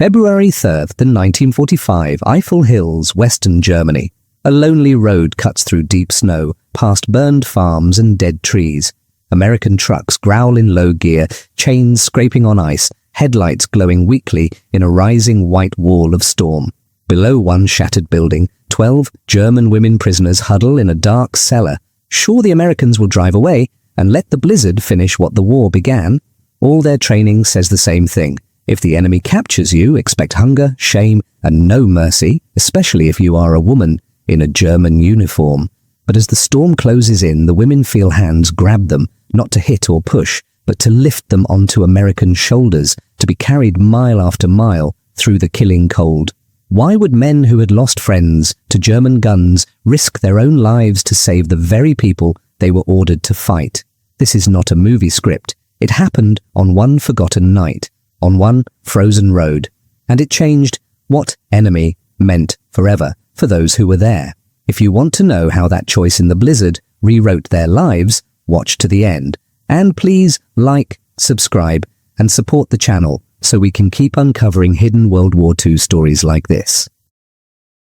February 3rd, 1945, Eifel Hills, Western Germany. A lonely road cuts through deep snow, past burned farms and dead trees. American trucks growl in low gear, chains scraping on ice, headlights glowing weakly in a rising white wall of storm. Below one shattered building, 12 German women prisoners huddle in a dark cellar. Sure, the Americans will drive away and let the blizzard finish what the war began. All their training says the same thing. If the enemy captures you, expect hunger, shame, and no mercy, especially if you are a woman in a German uniform. But as the storm closes in, the women feel hands grab them, not to hit or push, but to lift them onto American shoulders, to be carried mile after mile through the killing cold. Why would men who had lost friends to German guns risk their own lives to save the very people they were ordered to fight? This is not a movie script. It happened on one forgotten night, on one frozen road, and it changed what enemy meant forever for those who were there. If you want to know how that choice in the blizzard rewrote their lives, watch to the end. And please like, subscribe, and support the channel so we can keep uncovering hidden World War II stories like this.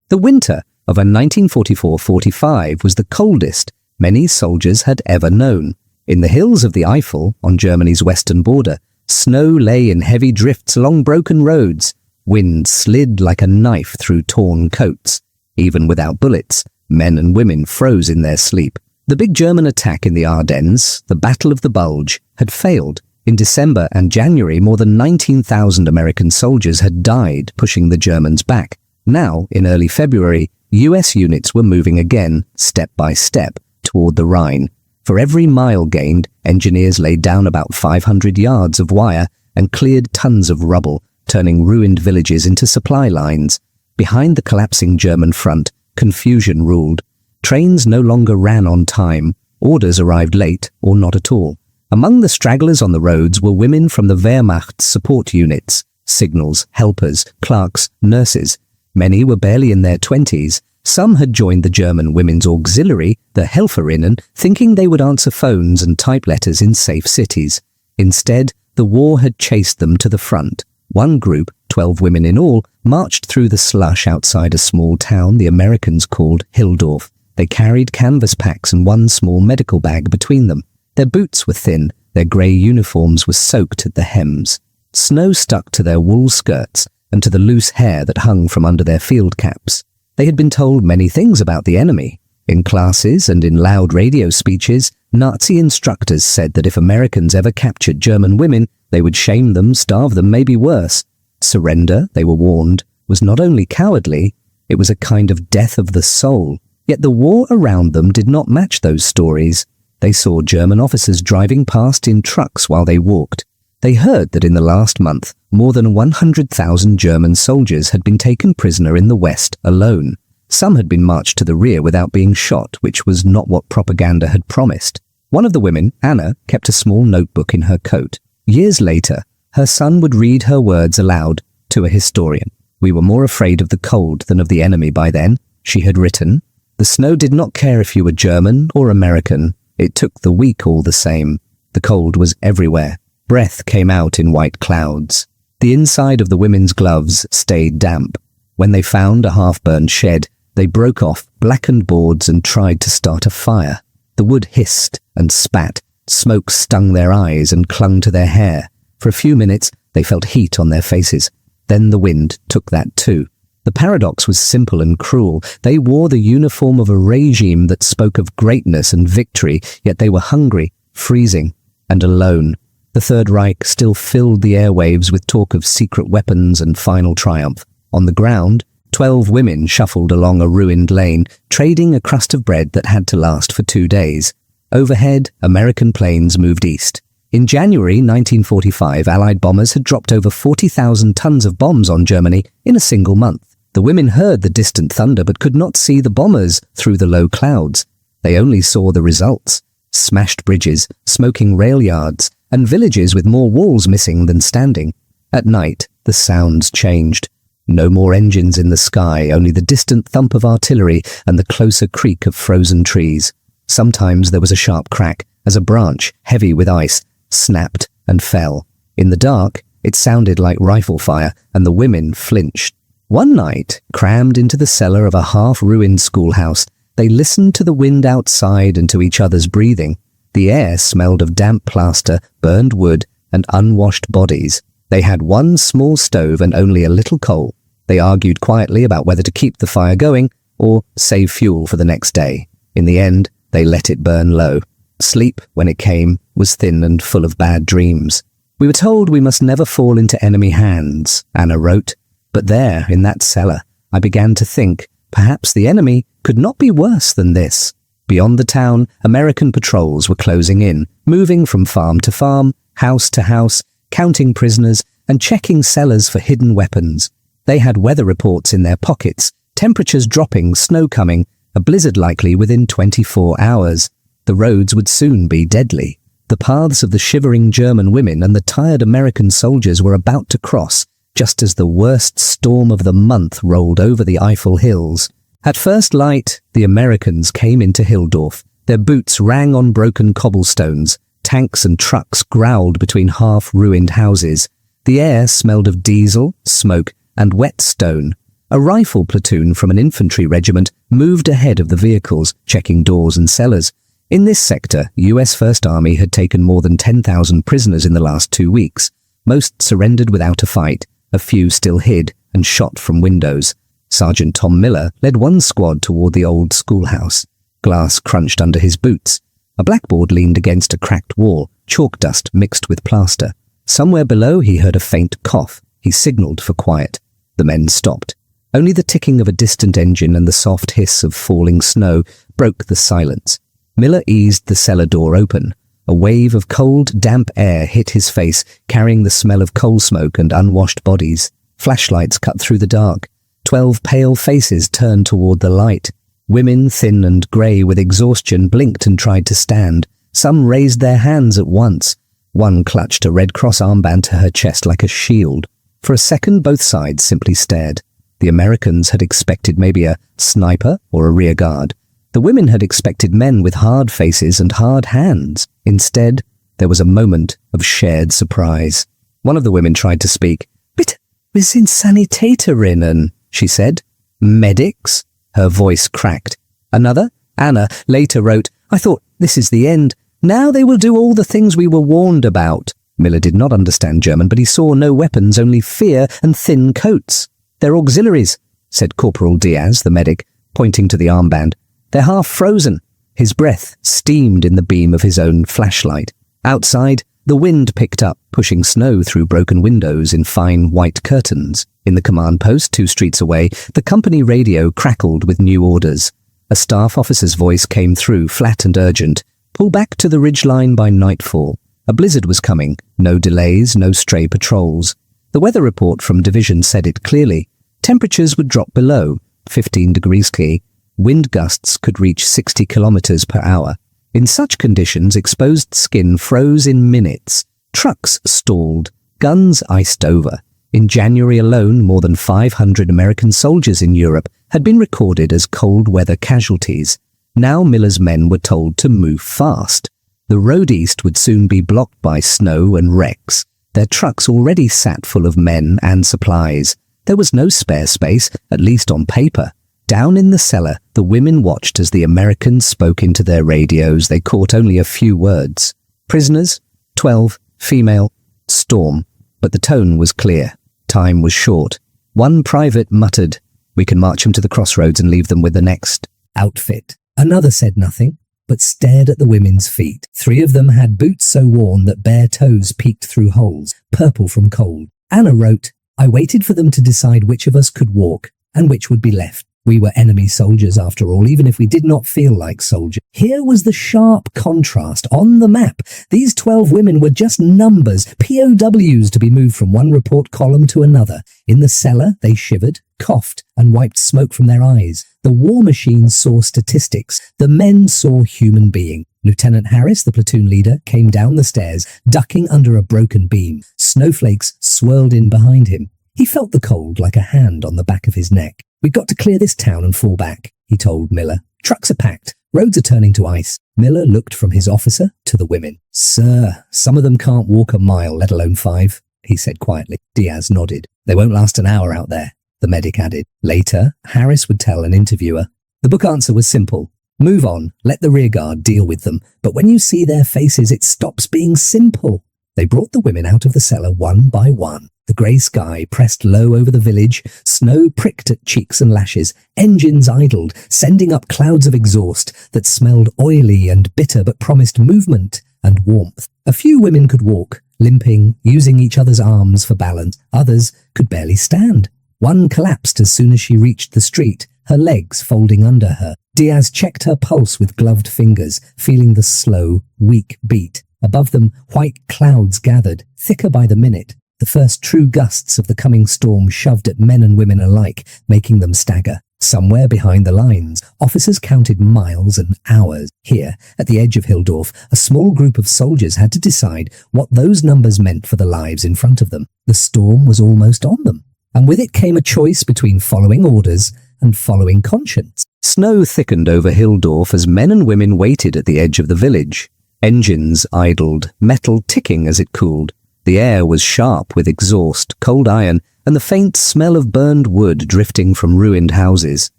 The winter of 1944-45 was the coldest many soldiers had ever known. In the hills of the Eifel, on Germany's western border, snow lay in heavy drifts along broken roads. Wind slid like a knife through torn coats. Even without bullets, men and women froze in their sleep. The big German attack in the Ardennes, the Battle of the Bulge, had failed. In December and January, more than 19,000 American soldiers had died pushing the Germans back. Now, in early February, US units were moving again, step by step, toward the Rhine. For every mile gained, engineers laid down about 500 yards of wire and cleared tons of rubble, turning ruined villages into supply lines. Behind the collapsing German front, confusion ruled. Trains no longer ran on time, orders arrived late or not at all. Among the stragglers on the roads were women from the Wehrmacht's support units, signals, helpers, clerks, nurses. Many were barely in their 20s. Some had joined the German Women's Auxiliary, the Helferinnen, thinking they would answer phones and type letters in safe cities. Instead, the war had chased them to the front. One group, 12 women in all, marched through the slush outside a small town the Americans called Hildorf. They carried canvas packs and one small medical bag between them. Their boots were thin, their grey uniforms were soaked at the hems. Snow stuck to their wool skirts and to the loose hair that hung from under their field caps. They had been told many things about the enemy. In classes and in loud radio speeches, Nazi instructors said that if Americans ever captured German women, they would shame them, starve them, maybe worse. Surrender, they were warned, was not only cowardly, it was a kind of death of the soul. Yet the war around them did not match those stories. They saw German officers driving past in trucks while they walked. They heard that in the last month, more than 100,000 German soldiers had been taken prisoner in the West alone. Some had been marched to the rear without being shot, which was not what propaganda had promised. One of the women, Anna, kept a small notebook in her coat. Years later, her son would read her words aloud to a historian. "We were more afraid of the cold than of the enemy by then," she had written. "The snow did not care if you were German or American. It took the weak all the same. The cold was everywhere. Breath came out in white clouds. The inside of the women's gloves stayed damp. When they found a half-burned shed, they broke off blackened boards and tried to start a fire. The wood hissed and spat. Smoke stung their eyes and clung to their hair. For a few minutes, they felt heat on their faces. Then the wind took that too. The paradox was simple and cruel. They wore the uniform of a regime that spoke of greatness and victory, yet they were hungry, freezing, and alone. The Third Reich still filled the airwaves with talk of secret weapons and final triumph. On the ground, 12 women shuffled along a ruined lane, trading a crust of bread that had to last for 2 days. Overhead, American planes moved east. In January 1945, Allied bombers had dropped over 40,000 tons of bombs on Germany in a single month. The women heard the distant thunder but could not see the bombers through the low clouds. They only saw the results: smashed bridges, smoking rail yards, and villages with more walls missing than standing. At night, the sounds changed. No more engines in the sky, only the distant thump of artillery and the closer creak of frozen trees. Sometimes there was a sharp crack as a branch, heavy with ice, snapped and fell. In the dark, It sounded like rifle fire, and the women flinched. One night, crammed into the cellar of a half-ruined schoolhouse, they listened to the wind outside and to each other's breathing. The air smelled of damp plaster, burned wood, and unwashed bodies. They had one small stove and only a little coal. They argued quietly about whether to keep the fire going or save fuel for the next day. In the end, they let it burn low. Sleep, when it came, was thin and full of bad dreams. We were told we must never fall into enemy hands, Anna wrote. But there, in that cellar, I began to think perhaps the enemy could not be worse than this. Beyond the town, American patrols were closing in, moving from farm to farm, house to house, counting prisoners and checking cellars for hidden weapons. They had weather reports in their pockets, temperatures dropping, snow coming, a blizzard likely within 24 hours. The roads would soon be deadly. The paths of the shivering German women and the tired American soldiers were about to cross, just as the worst storm of the month rolled over the Eifel Hills. At first light, the Americans came into Hildorf. Their boots rang on broken cobblestones. Tanks and trucks growled between half-ruined houses. The air smelled of diesel, smoke, and wet stone. A rifle platoon from an infantry regiment moved ahead of the vehicles, checking doors and cellars. In this sector, US First Army had taken more than 10,000 prisoners in the last 2 weeks. Most surrendered without a fight. A few still hid and shot from windows. Sergeant Tom Miller led one squad toward the old schoolhouse. Glass crunched under his boots. A blackboard leaned against a cracked wall, chalk dust mixed with plaster. Somewhere below he heard a faint cough. He signaled for quiet. The men stopped. Only the ticking of a distant engine and the soft hiss of falling snow broke the silence. Miller eased the cellar door open. A wave of cold, damp air hit his face, carrying the smell of coal smoke and unwashed bodies. Flashlights cut through the dark. 12 pale faces turned toward the light. Women, thin and grey with exhaustion, blinked and tried to stand. Some raised their hands at once. One clutched a Red Cross armband to her chest like a shield. For a second, both sides simply stared. The Americans had expected maybe a sniper or a rear guard. The women had expected men with hard faces and hard hands. Instead, there was a moment of shared surprise. One of the women tried to speak. "Bitte, wir sind Sanitäterinnen," she said. "Medics?" Her voice cracked. Another, Anna, later wrote, "I thought, this is the end. Now they will do all the things we were warned about." Miller did not understand German, but he saw no weapons, only fear and thin coats. "They're auxiliaries," said Corporal Diaz, the medic, pointing to the armband. "They're half frozen." His breath steamed in the beam of his own flashlight. Outside, the wind picked up, pushing snow through broken windows in fine white curtains. In the command post 2 streets away, the company radio crackled with new orders. A staff officer's voice came through, flat and urgent. "Pull back to the ridgeline by nightfall." A blizzard was coming. No delays, no stray patrols. The weather report from division said it clearly. Temperatures would drop below 15 degrees C. Wind gusts could reach 60 kilometers per hour. In such conditions, exposed skin froze in minutes. Trucks stalled. Guns iced over. In January alone, more than 500 American soldiers in Europe had been recorded as cold weather casualties. Now Miller's men were told to move fast. The road east would soon be blocked by snow and wrecks. Their trucks already sat full of men and supplies. There was no spare space, at least on paper. Down in the cellar, the women watched as the Americans spoke into their radios. They caught only a few words. Prisoners, 12, female, storm. But the tone was clear. Time was short. One private muttered, "We can march them to the crossroads and leave them with the next outfit." Another said nothing, but stared at the women's feet. 3 of them had boots so worn that bare toes peeked through holes, purple from cold. Anna wrote, "I waited for them to decide which of us could walk and which would be left. We were enemy soldiers after all, even if we did not feel like soldiers." Here was the sharp contrast on the map. These 12 women were just numbers, POWs to be moved from one report column to another. In the cellar, they shivered, coughed, and wiped smoke from their eyes. The war machine saw statistics. The men saw human being. Lieutenant Harris, the platoon leader, came down the stairs, ducking under a broken beam. Snowflakes swirled in behind him. He felt the cold like a hand on the back of his neck. "We've got to clear this town and fall back," he told Miller. "Trucks are packed. Roads are turning to ice." Miller looked from his officer to the women. "Sir, some of them can't walk a mile, let alone 5. he said quietly. Diaz nodded. They won't last an hour out there, the medic added. Later, Harris would tell an interviewer. The book answer was simple. Move on, let the rearguard deal with them. But when you see their faces, it stops being simple. They brought the women out of the cellar one by one. The grey sky pressed low over the village, snow pricked at cheeks and lashes, engines idled, sending up clouds of exhaust that smelled oily and bitter but promised movement and warmth. A few women could walk, limping, using each other's arms for balance. Others could barely stand. One collapsed as soon as she reached the street, her legs folding under her. Diaz checked her pulse with gloved fingers, feeling the slow, weak beat. Above them, white clouds gathered, thicker by the minute. The first true gusts of the coming storm shoved at men and women alike, making them stagger. Somewhere behind the lines, officers counted miles and hours. Here, at the edge of Hildorf, a small group of soldiers had to decide what those numbers meant for the lives in front of them. The storm was almost on them, and with it came a choice between following orders and following conscience. Snow thickened over Hildorf as men and women waited at the edge of the village. Engines idled, metal ticking as it cooled. The air was sharp with exhaust, cold iron, and the faint smell of burned wood drifting from ruined houses.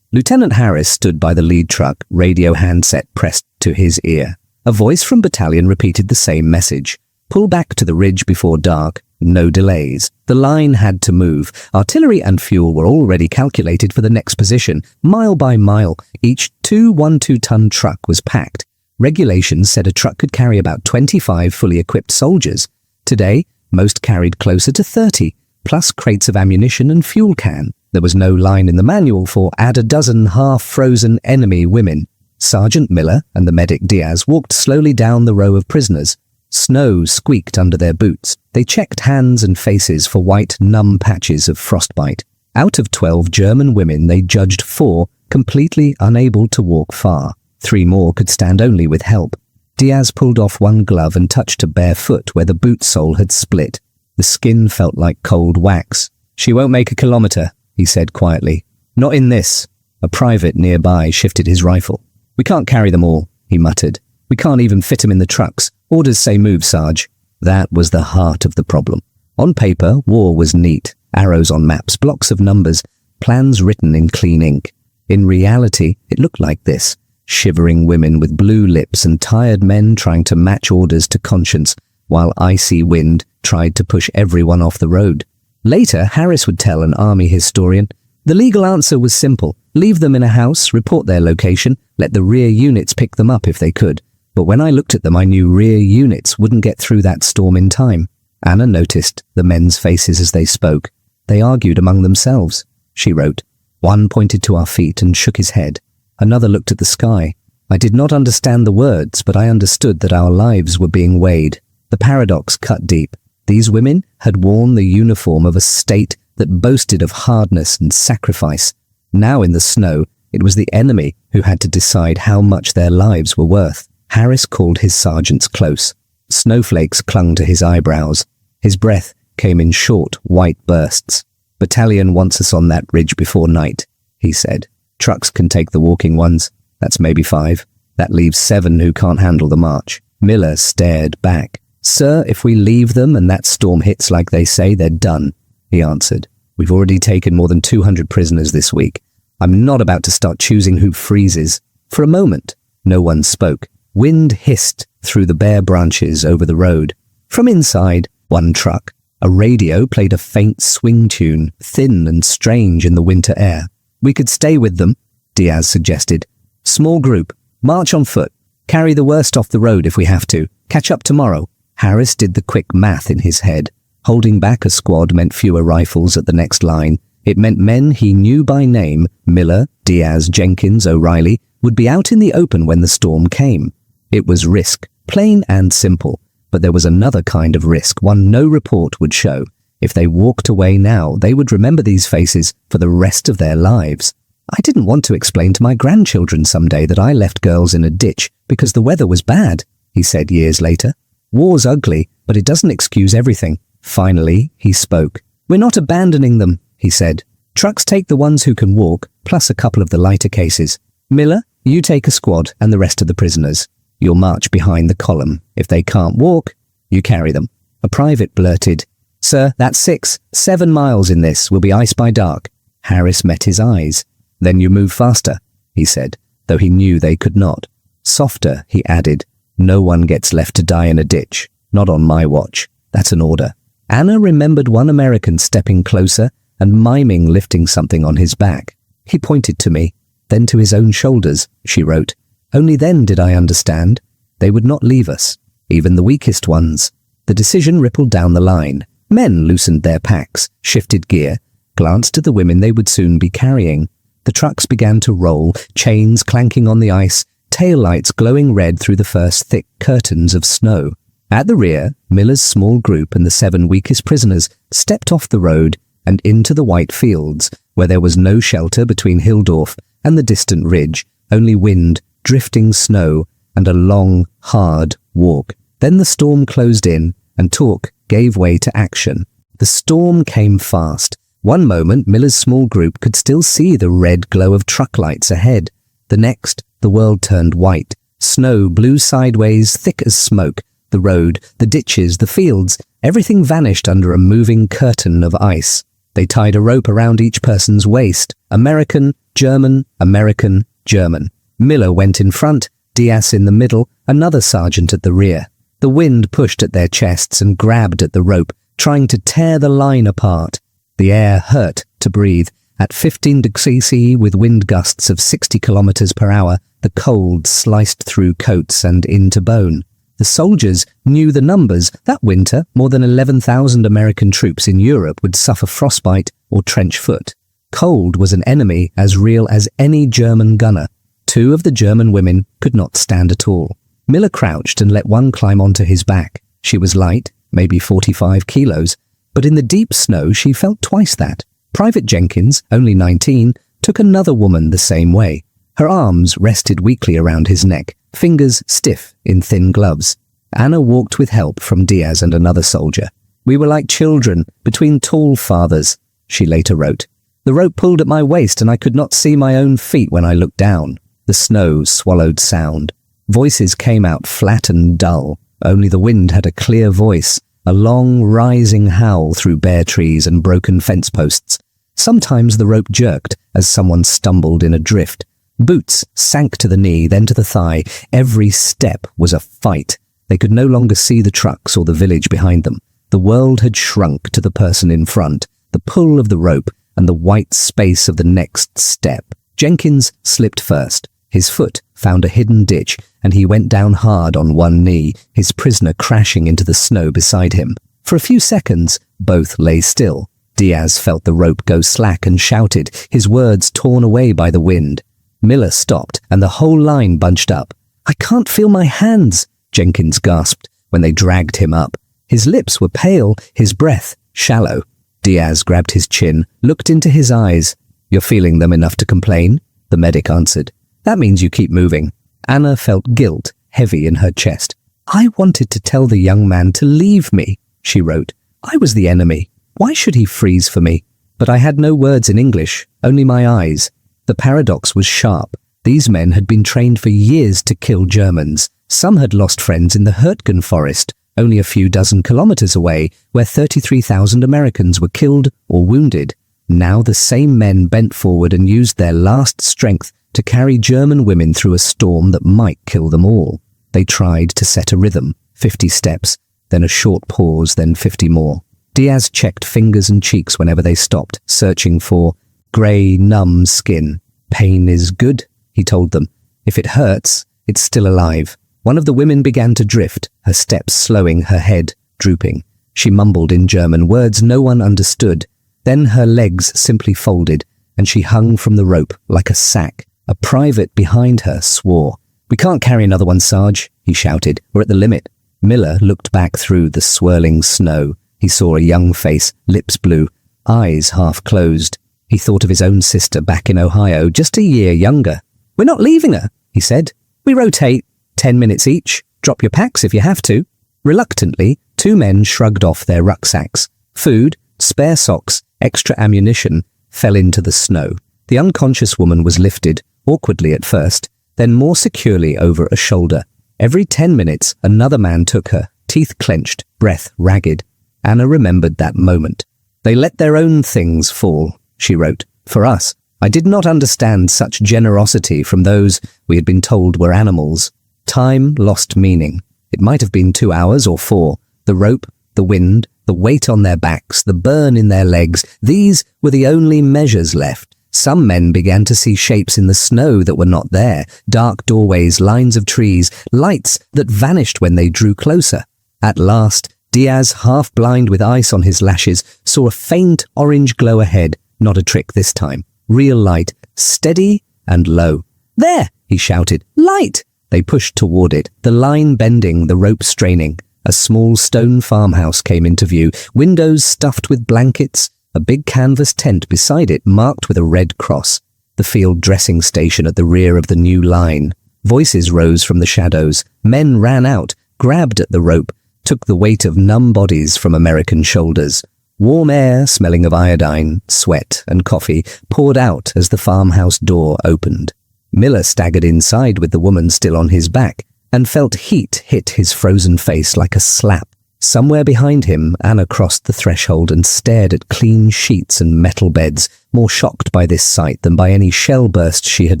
Lieutenant Harris stood by the lead truck, radio handset pressed to his ear. A voice from battalion repeated the same message. Pull back to the ridge before dark. No delays. The line had to move. Artillery and fuel were already calculated for the next position. Mile by mile, each 2 1-2-ton truck was packed. Regulations said a truck could carry about 25 fully equipped soldiers. Today, most carried closer to 30, plus crates of ammunition and fuel can. There was no line in the manual for add a dozen half-frozen enemy women. Sergeant Miller and the medic Diaz walked slowly down the row of prisoners. Snow squeaked under their boots. They checked hands and faces for white, numb patches of frostbite. Out of 12 German women, they judged 4 completely unable to walk far. 3 more could stand only with help. Diaz pulled off one glove and touched a bare foot where the boot sole had split. The skin felt like cold wax. She won't make a kilometre, he said quietly. Not in this. A private nearby shifted his rifle. We can't carry them all, he muttered. We can't even fit them in the trucks. Orders say move, Sarge. That was the heart of the problem. On paper, war was neat. Arrows on maps, blocks of numbers, plans written in clean ink. In reality, it looked like this. Shivering women with blue lips and tired men trying to match orders to conscience, while icy wind tried to push everyone off the road. Later, Harris would tell an army historian, the legal answer was simple. Leave them in a house, report their location, let the rear units pick them up if they could. But when I looked at them, I knew rear units wouldn't get through that storm in time. Anna noticed the men's faces as they spoke. They argued among themselves, she wrote. One pointed to our feet and shook his head. Another looked at the sky. I did not understand the words, but I understood that our lives were being weighed. The paradox cut deep. These women had worn the uniform of a state that boasted of hardness and sacrifice. Now in the snow, it was the enemy who had to decide how much their lives were worth. Harris called his sergeants close. Snowflakes clung to his eyebrows. His breath came in short, white bursts. Battalion wants us on that ridge before night, he said. Trucks can take the walking ones. That's maybe 5. That leaves 7 who can't handle the march. Miller stared back. Sir, if we leave them and that storm hits like they say, they're done, he answered. We've already taken more than 200 prisoners this week. I'm not about to start choosing who freezes. For a moment, no one spoke. Wind hissed through the bare branches over the road. From inside, one truck. A radio played a faint swing tune, thin and strange in the winter air. We could stay with them, Diaz suggested. Small group. March on foot. Carry the worst off the road if we have to. Catch up tomorrow. Harris did the quick math in his head. Holding back a squad meant fewer rifles at the next line. It meant men he knew by name, Miller, Diaz, Jenkins, O'Reilly, would be out in the open when the storm came. It was risk, plain and simple. But there was another kind of risk, one no report would show. If they walked away now, they would remember these faces for the rest of their lives. I didn't want to explain to my grandchildren someday that I left girls in a ditch because the weather was bad, he said years later. War's ugly, but it doesn't excuse everything. Finally, he spoke. We're not abandoning them, he said. Trucks take the ones who can walk, plus a couple of the lighter cases. Miller, you take a squad and the rest of the prisoners. You'll march behind the column. If they can't walk, you carry them. A private blurted, "Sir, that's 6, 7 miles in this. Will be ice by dark." Harris met his eyes. "Then you move faster," he said, though he knew they could not. "Softer," he added. "No one gets left to die in a ditch. Not on my watch. That's an order." Anna remembered one American stepping closer and miming lifting something on his back. "He pointed to me, then to his own shoulders," she wrote. "Only then did I understand. They would not leave us, even the weakest ones." The decision rippled down the line. Men loosened their packs, shifted gear, glanced at the women they would soon be carrying. The trucks began to roll, chains clanking on the ice, taillights glowing red through the first thick curtains of snow. At the rear, Miller's small group and the 7 weakest prisoners stepped off the road and into the white fields, where there was no shelter between Hildorf and the distant ridge, only wind, drifting snow, and a long, hard walk. Then the storm closed in, and talk gave way to action. The storm came fast. One moment, Miller's small group could still see the red glow of truck lights ahead. The next, the world turned white. Snow blew sideways, thick as smoke. The road, the ditches, the fields, everything vanished under a moving curtain of ice. They tied a rope around each person's waist. American, German, American, German. Miller went in front, Diaz in the middle, another sergeant at the rear. The wind pushed at their chests and grabbed at the rope, trying to tear the line apart. The air hurt to breathe. At 15 degrees C with wind gusts of 60 kilometers per hour, the cold sliced through coats and into bone. The soldiers knew the numbers. That winter, more than 11,000 American troops in Europe would suffer frostbite or trench foot. Cold was an enemy as real as any German gunner. 2 of the German women could not stand at all. Miller crouched and let one climb onto his back. She was light, maybe 45 kilos, but in the deep snow she felt twice that. Private Jenkins, only 19, took another woman the same way. Her arms rested weakly around his neck, fingers stiff in thin gloves. Anna walked with help from Diaz and another soldier. "We were like children, between tall fathers," she later wrote. "The rope pulled at my waist and I could not see my own feet when I looked down." The snow swallowed sound. Voices came out flat and dull. Only the wind had a clear voice, a long, rising howl through bare trees and broken fence posts. Sometimes the rope jerked as someone stumbled in a drift. Boots sank to the knee, then to the thigh. Every step was a fight. They could no longer see the trucks or the village behind them. The world had shrunk to the person in front, the pull of the rope, and the white space of the next step. Jenkins slipped first. His foot found a hidden ditch, and he went down hard on one knee, his prisoner crashing into the snow beside him. For a few seconds, both lay still. Diaz felt the rope go slack and shouted, his words torn away by the wind. Miller stopped, and the whole line bunched up. "I can't feel my hands," Jenkins gasped when they dragged him up. His lips were pale, his breath shallow. Diaz grabbed his chin, looked into his eyes. "You're feeling them enough to complain?" the medic answered. "That means you keep moving." Anna felt guilt heavy in her chest. "I wanted to tell the young man to leave me," she wrote. "I was the enemy. Why should he freeze for me? But I had no words in English, only my eyes." The paradox was sharp. These men had been trained for years to kill Germans. Some had lost friends in the Hürtgen forest, only a few dozen kilometers away, where 33,000 Americans were killed or wounded. Now the same men bent forward and used their last strength to carry German women through a storm that might kill them all. They tried to set a rhythm, 50 steps, then a short pause, then 50 more. Diaz checked fingers and cheeks whenever they stopped, searching for grey, numb skin. "Pain is good," he told them. "If it hurts, it's still alive." One of the women began to drift, her steps slowing, her head drooping. She mumbled in German, words no one understood. Then her legs simply folded, and she hung from the rope like a sack. A private behind her swore. "We can't carry another one, Sarge," he shouted. "We're at the limit." Miller looked back through the swirling snow. He saw a young face, lips blue, eyes half closed. He thought of his own sister back in Ohio, just a year younger. "We're not leaving her," he said. "We rotate, 10 minutes each. Drop your packs if you have to." Reluctantly, 2 men shrugged off their rucksacks. Food, spare socks, extra ammunition fell into the snow. The unconscious woman was lifted, awkwardly at first, then more securely over a shoulder. Every 10 minutes, another man took her, teeth clenched, breath ragged. Anna remembered that moment. "They let their own things fall," she wrote. "For us, I did not understand such generosity from those we had been told were animals. Time lost meaning. It might have been 2 hours or 4. The rope, the wind, the weight on their backs, the burn in their legs, these were the only measures left. Some men began to see shapes in the snow that were not there, dark doorways, lines of trees, lights that vanished when they drew closer. At last, Diaz, half blind with ice on his lashes, saw a faint orange glow ahead, not a trick this time. Real light, steady and low. "There!" he shouted. "Light!" They pushed toward it, the line bending, the rope straining. A small stone farmhouse came into view, windows stuffed with blankets, a big canvas tent beside it marked with a red cross. The field dressing station at the rear of the new line. Voices rose from the shadows. Men ran out, grabbed at the rope, took the weight of numb bodies from American shoulders. Warm air, smelling of iodine, sweat, and coffee, poured out as the farmhouse door opened. Miller staggered inside with the woman still on his back, and felt heat hit his frozen face like a slap. Somewhere behind him, Anna crossed the threshold and stared at clean sheets and metal beds, more shocked by this sight than by any shell burst she had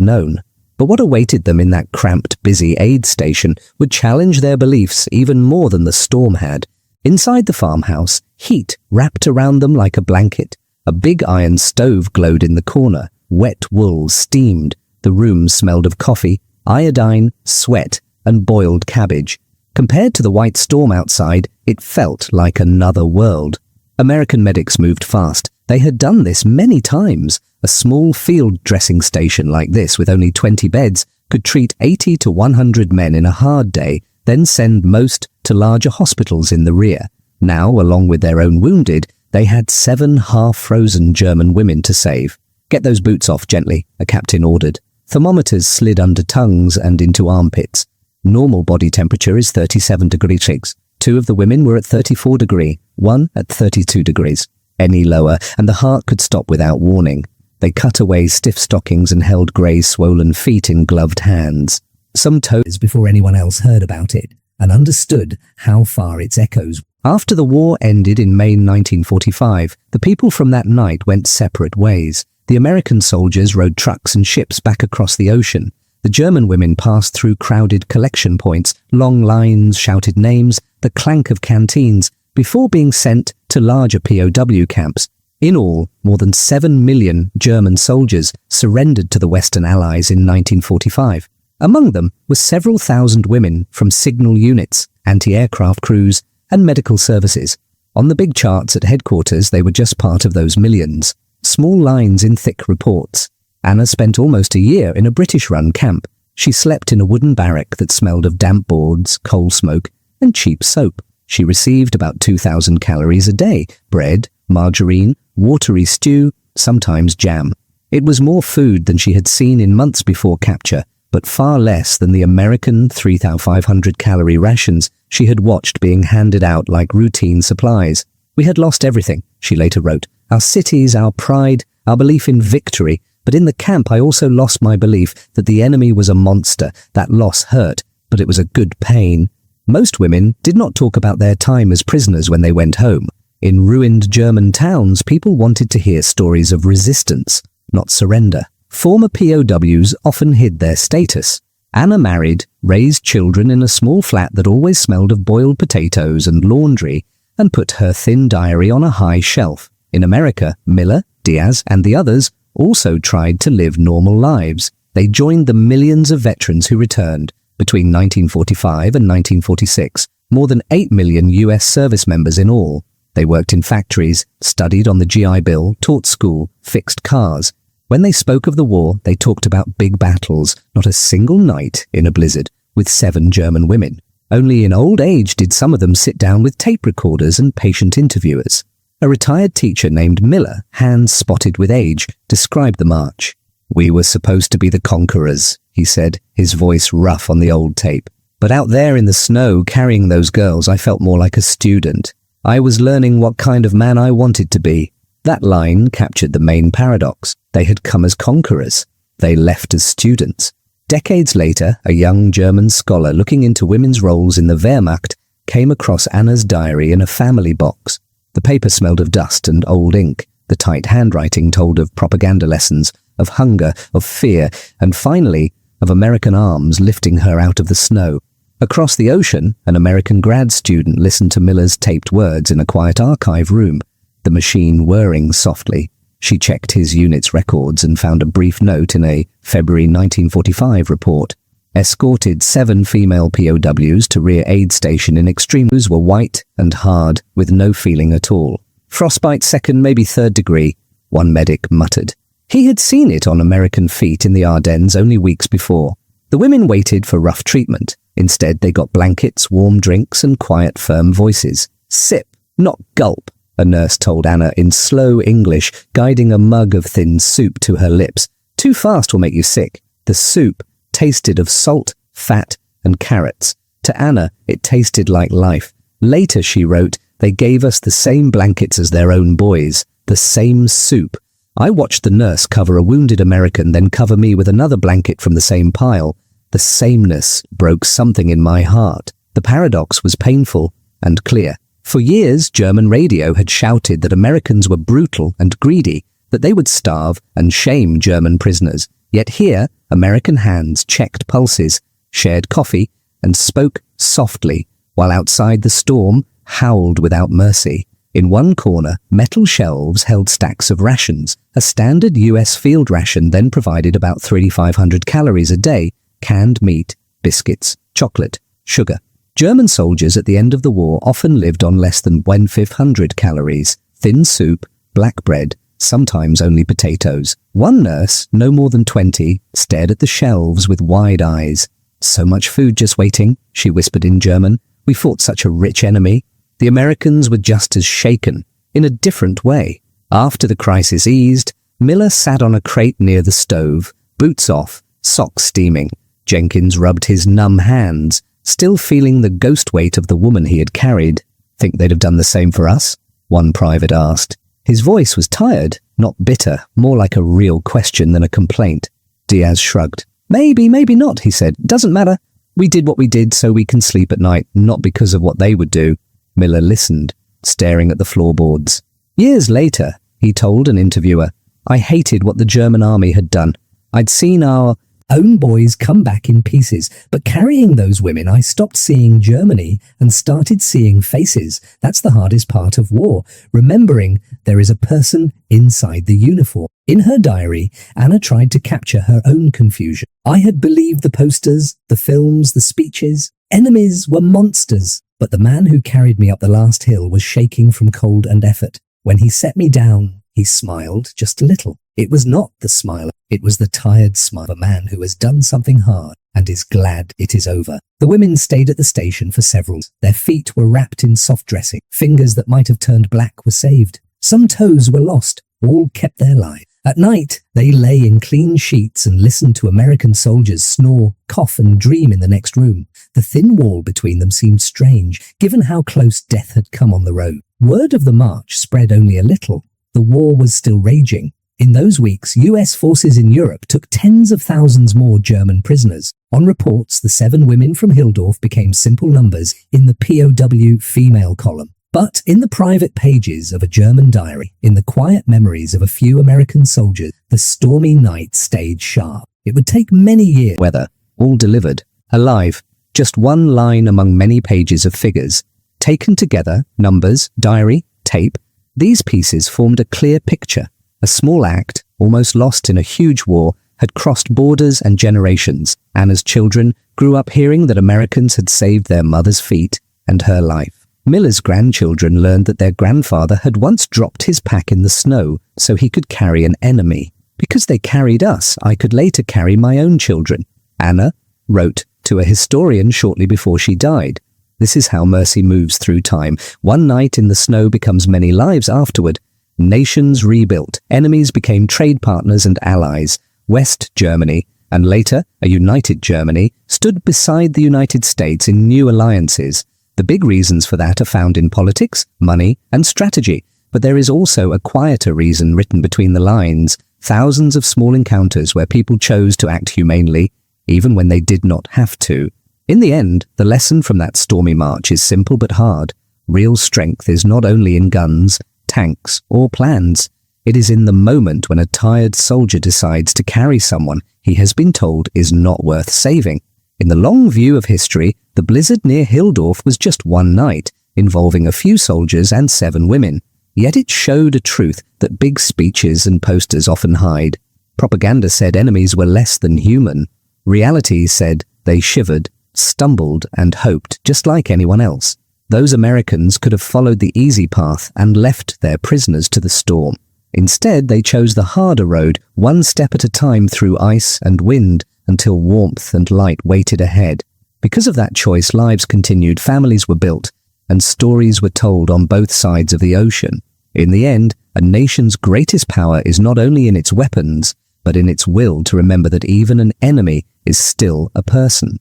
known. But what awaited them in that cramped, busy aid station would challenge their beliefs even more than the storm had. Inside the farmhouse, heat wrapped around them like a blanket. A big iron stove glowed in the corner. Wet wool steamed. The room smelled of coffee, iodine, sweat, and boiled cabbage. Compared to the white storm outside, it felt like another world. American medics moved fast. They had done this many times. A small field dressing station like this with only 20 beds could treat 80 to 100 men in a hard day, then send most to larger hospitals in the rear. Now, along with their own wounded, they had 7 half-frozen German women to save. "Get those boots off gently," a captain ordered. Thermometers slid under tongues and into armpits. Normal body temperature is 37 degrees 6. 2 of the women were at 34 degrees, 1 at 32 degrees. Any lower, and the heart could stop without warning. They cut away stiff stockings and held grey, swollen feet in gloved hands. Some toes before anyone else heard about it, and understood how far its echoes. After the war ended in May 1945, the people from that night went separate ways. The American soldiers rode trucks and ships back across the ocean. The German women passed through crowded collection points, long lines, shouted names, the clank of canteens, before being sent to larger POW camps. In all, more than 7 million German soldiers surrendered to the Western Allies in 1945. Among them were several thousand women from signal units, anti-aircraft crews, and medical services. On the big charts at headquarters, they were just part of those millions. Small lines in thick reports. Anna spent almost a year in a British-run camp. She slept in a wooden barrack that smelled of damp boards, coal smoke, and cheap soap. She received about 2,000 calories a day, bread, margarine, watery stew, sometimes jam. It was more food than she had seen in months before capture, but far less than the American 3,500-calorie rations she had watched being handed out like routine supplies. "We had lost everything," she later wrote. "Our cities, our pride, our belief in victory. But in the camp I also lost my belief that the enemy was a monster. That loss hurt, but it was a good pain." Most women did not talk about their time as prisoners when they went home. In ruined German towns, people wanted to hear stories of resistance, not surrender. Former POWs often hid their status. Anna married, raised children in a small flat that always smelled of boiled potatoes and laundry, and put her thin diary on a high shelf. In America, Miller, Diaz, and the others also tried to live normal lives. They joined the millions of veterans who returned between 1945 and 1946, more than 8 million US service members in all. They worked in factories, studied on the GI Bill, taught school, fixed cars. When they spoke of the war, they talked about big battles, not a single night in a blizzard, with 7 German women. Only in old age did some of them sit down with tape recorders and patient interviewers. A retired teacher named Miller, hands spotted with age, described the march. "We were supposed to be the conquerors," he said, his voice rough on the old tape. "But out there in the snow, carrying those girls, I felt more like a student. I was learning what kind of man I wanted to be." That line captured the main paradox. They had come as conquerors. They left as students. Decades later, a young German scholar looking into women's roles in the Wehrmacht came across Anna's diary in a family box. The paper smelled of dust and old ink. The tight handwriting told of propaganda lessons, of hunger, of fear, and finally, of American arms lifting her out of the snow. Across the ocean, an American grad student listened to Miller's taped words in a quiet archive room, the machine whirring softly. She checked his unit's records and found a brief note in a February 1945 report. Escorted 7 female POWs to rear aid station in extreme. Were white and hard, with no feeling at all. Frostbite 2nd, maybe 3rd degree, one medic muttered. He had seen it on American feet in the Ardennes only weeks before. The women waited for rough treatment. Instead, they got blankets, warm drinks, and quiet, firm voices. Sip, not gulp, a nurse told Anna in slow English, guiding a mug of thin soup to her lips. Too fast will make you sick. The soup tasted of salt, fat, and carrots. To Anna, it tasted like life. Later, she wrote, they gave us the same blankets as their own boys, the same soup. I watched the nurse cover a wounded American, then cover me with another blanket from the same pile. The sameness broke something in my heart. The paradox was painful and clear. For years, German radio had shouted that Americans were brutal and greedy, that they would starve and shame German prisoners. Yet here, American hands checked pulses, shared coffee, and spoke softly, while outside the storm howled without mercy. In one corner, metal shelves held stacks of rations. A standard US field ration then provided about 3,500 calories a day, canned meat, biscuits, chocolate, sugar. German soldiers at the end of the war often lived on less than 1,500 calories, thin soup, black bread, sometimes only potatoes. One nurse, no more than 20, stared at the shelves with wide eyes. So much food just waiting, she whispered in German. We fought such a rich enemy. The Americans were just as shaken, in a different way. After the crisis eased, Miller sat on a crate near the stove, boots off, socks steaming. Jenkins rubbed his numb hands, still feeling the ghost weight of the woman he had carried. Think they'd have done the same for us? One private asked. His voice was tired, not bitter, more like a real question than a complaint. Diaz shrugged. Maybe, maybe not, he said. Doesn't matter. We did what we did so we can sleep at night, not because of what they would do. Miller listened, staring at the floorboards. Years later, he told an interviewer, I hated what the German army had done. I'd seen our own boys come back in pieces, but carrying those women, I stopped seeing Germany and started seeing faces. That's the hardest part of war, remembering there is a person inside the uniform. In her diary, Anna tried to capture her own confusion. I had believed the posters, the films, the speeches. Enemies were monsters, but the man who carried me up the last hill was shaking from cold and effort. When he set me down, he smiled just a little. It was not the smile, it was the tired smile of a man who has done something hard and is glad it is over. The women stayed at the station for several. Their feet were wrapped in soft dressing. Fingers that might have turned black were saved. Some toes were lost. All kept their lives. At night, they lay in clean sheets and listened to American soldiers snore, cough, and dream in the next room. The thin wall between them seemed strange, given how close death had come on the road. Word of the march spread only a little. The war was still raging. In those weeks, US forces in Europe took tens of thousands more German prisoners. On reports, the 7 women from Hildorf became simple numbers in the POW female column. But in the private pages of a German diary, in the quiet memories of a few American soldiers, the stormy night stayed sharp. It would take many years. Weather, all delivered, alive, just one line among many pages of figures. Taken together, numbers, diary, tape, these pieces formed a clear picture. A small act, almost lost in a huge war, had crossed borders and generations. Anna's children grew up hearing that Americans had saved their mother's feet and her life. Miller's grandchildren learned that their grandfather had once dropped his pack in the snow so he could carry an enemy. Because they carried us, I could later carry my own children. Anna wrote to a historian shortly before she died. This is how mercy moves through time. One night in the snow becomes many lives afterward. Nations rebuilt. Enemies became trade partners and allies. West Germany, and later a united Germany, stood beside the United States in new alliances. The big reasons for that are found in politics, money, and strategy. But there is also a quieter reason written between the lines. Thousands of small encounters where people chose to act humanely, even when they did not have to. In the end, the lesson from that stormy march is simple but hard. Real strength is not only in guns, tanks, or plans. It is in the moment when a tired soldier decides to carry someone he has been told is not worth saving. In the long view of history, the blizzard near Hildorf was just one night, involving a few soldiers and 7 women. Yet it showed a truth that big speeches and posters often hide. Propaganda said enemies were less than human. Reality said they shivered, stumbled, and hoped just like anyone else. Those Americans could have followed the easy path and left their prisoners to the storm. Instead, they chose the harder road, one step at a time through ice and wind, until warmth and light waited ahead. Because of that choice, lives continued, families were built, and stories were told on both sides of the ocean. In the end, a nation's greatest power is not only in its weapons, but in its will to remember that even an enemy is still a person.